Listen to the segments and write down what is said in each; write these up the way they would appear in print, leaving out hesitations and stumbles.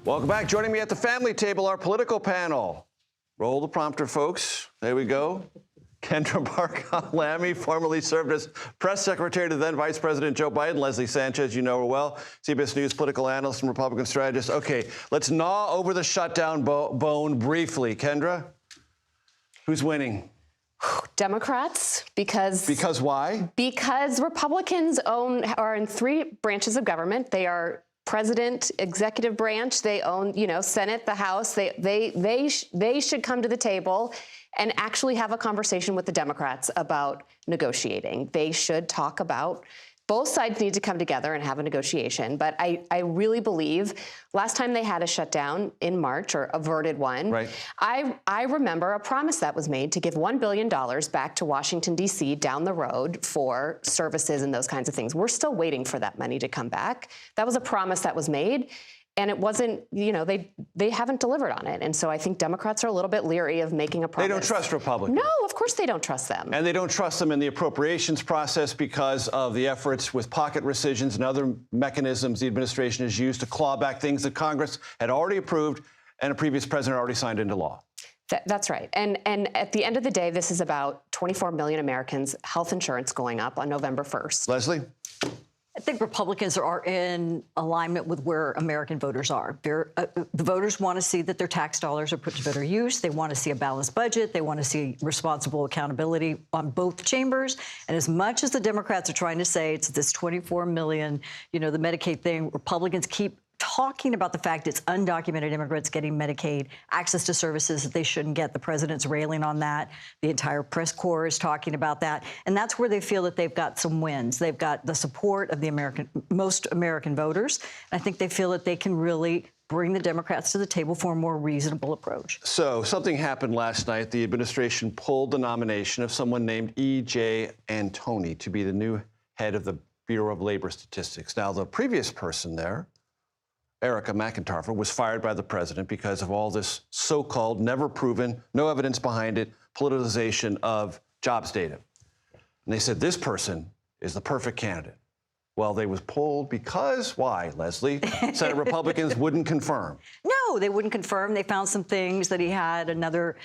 Welcome back. Joining me at the family table, our political panel. Roll the prompter, folks. There we go. Kendra Barkoff Lamy, formerly served as press secretary to then Vice President Joe Biden. Leslie Sanchez, you know her well, CBS News political analyst and Republican strategist. Okay, let's gnaw over the shutdown bone briefly. Kendra, who's winning? Democrats, because why? Because Republicans are in three branches of government. They are president, executive branch. They own, Senate, the House. They should come to the table and actually have a conversation with the Democrats about negotiating. They should talk about. Both sides need to come together and have a negotiation. But I really believe last time they had a shutdown in March, or averted one, right. I remember a promise that was made to give $1 billion back to Washington, D.C. down the road for services and those kinds of things. We're still waiting for that money to come back. That was a promise that was made. And it wasn't, they haven't delivered on it. And so I think Democrats are a little bit leery of making a promise. They don't trust Republicans. No, of course they don't trust them. And they don't trust them in the appropriations process because of the efforts with pocket rescissions and other mechanisms the administration has used to claw back things that Congress had already approved and a previous president already signed into law. That's right. And at the end of the day, this is about 24 million Americans' health insurance going up on November 1st. Leslie? I think Republicans are in alignment with where American voters are. The voters want to see that their tax dollars are put to better use. They want to see a balanced budget. They want to see responsible accountability on both chambers. And as much as the Democrats are trying to say it's this 24 million, the Medicaid thing, Republicans keep talking about the fact it's undocumented immigrants getting Medicaid, access to services that they shouldn't get. The president's railing on that. The entire press corps is talking about that. And that's where they feel that they've got some wins. They've got the support of most American voters. And I think they feel that they can really bring the Democrats to the table for a more reasonable approach. So something happened last night. The administration pulled the nomination of someone named E.J. Antoni to be the new head of the Bureau of Labor Statistics. Now, the previous person there, Erica McIntyre, was fired by the president because of all this so-called, never proven, no evidence behind it, politicization of jobs data. And they said this person is the perfect candidate. Well, they was pulled because, why, Leslie? Senate Republicans wouldn't confirm. No, they wouldn't confirm. They found some things that he had another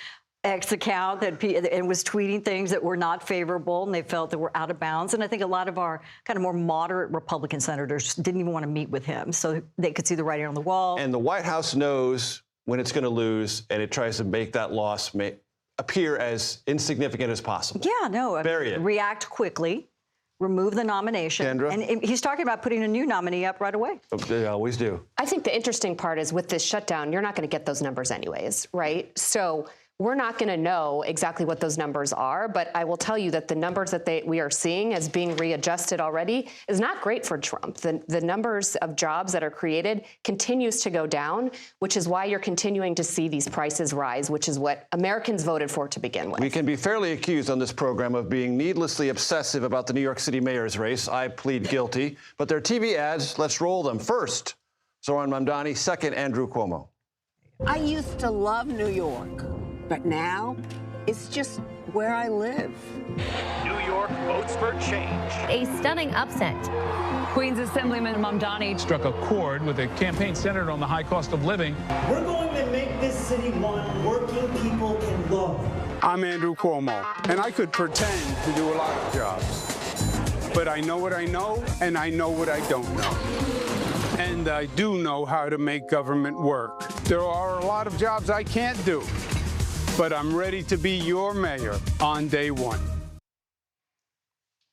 X account and was tweeting things that were not favorable, and they felt that were out of bounds. And I think a lot of our kind of more moderate Republican senators didn't even want to meet with him, so they could see the writing on the wall. And the White House knows when it's going to lose, and it tries to make that loss appear as insignificant as possible. Yeah, no. Bury it. React quickly. Remove the nomination. Kendra? And he's talking about putting a new nominee up right away. They always do. I think the interesting part is with this shutdown, you're not going to get those numbers anyways, right? So we're not going to know exactly what those numbers are, but I will tell you that the numbers that we are seeing as being readjusted already is not great for Trump. The numbers of jobs that are created continues to go down, which is why you're continuing to see these prices rise, which is what Americans voted for to begin with. We can be fairly accused on this program of being needlessly obsessive about the New York City mayor's race. I plead guilty. But their TV ads, let's roll them. First, Zoran Mamdani. Second, Andrew Cuomo. I used to love New York. But now, it's just where I live. New York votes for change. A stunning upset. Queens Assemblyman Mamdani struck a chord with a campaign centered on the high cost of living. We're going to make this city one working people can love. I'm Andrew Cuomo, and I could pretend to do a lot of jobs. But I know what I know, and I know what I don't know. And I do know how to make government work. There are a lot of jobs I can't do. But I'm ready to be your mayor on day one.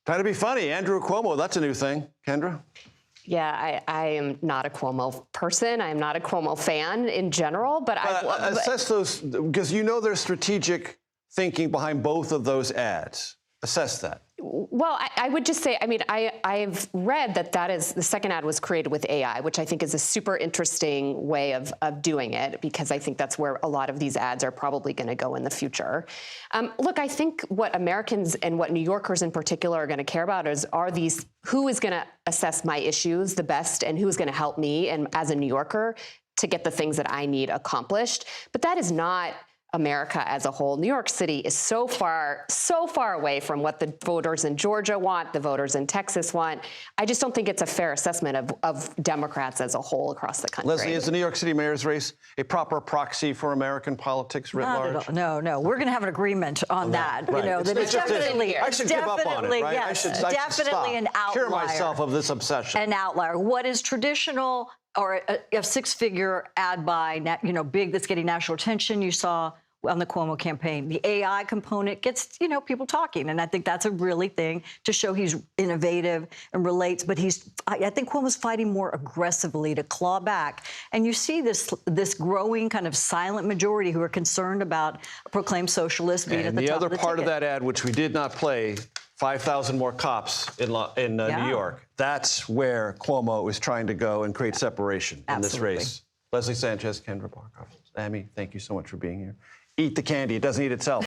Trying to be funny. Andrew Cuomo, that's a new thing. Kendra? Yeah, I am not a Cuomo person. I am not a Cuomo fan in general, but I assess those, because there's strategic thinking behind both of those ads. Assess that. Well, I would just say, I've read that is the second ad was created with AI, which I think is a super interesting way of doing it, because I think that's where a lot of these ads are probably going to go in the future. Look, I think what Americans and what New Yorkers in particular are going to care about are these, who is going to assess my issues the best and who is going to help me and as a New Yorker to get the things that I need accomplished. But that is not America as a whole. New York City is so far away from what the voters in Georgia want, the voters in Texas want. I just don't think it's a fair assessment of Democrats as a whole across the country. Leslie, is the New York City mayor's race a proper proxy for American politics writ large? No. We're going to have an agreement on that. Right. You know, that it's definitely, I should give up on it, right? Yes, I should definitely stop. an outlier. Cure myself of this obsession. An outlier. What is traditional or a six-figure ad buy, big that's getting national attention? You saw on the Cuomo campaign, the AI component gets, people talking. And I think that's a really thing to show he's innovative and relates. But I think Cuomo's fighting more aggressively to claw back. And you see this growing kind of silent majority who are concerned about proclaimed socialists being at the top of the other part ticket. of that ad, which we did not play, 5,000 more cops in New York. That's where Cuomo is trying to go and create separation in this race. Leslie Sanchez, Kendra Barkoff, Lamy, thank you so much for being here. Eat the candy. It doesn't eat itself.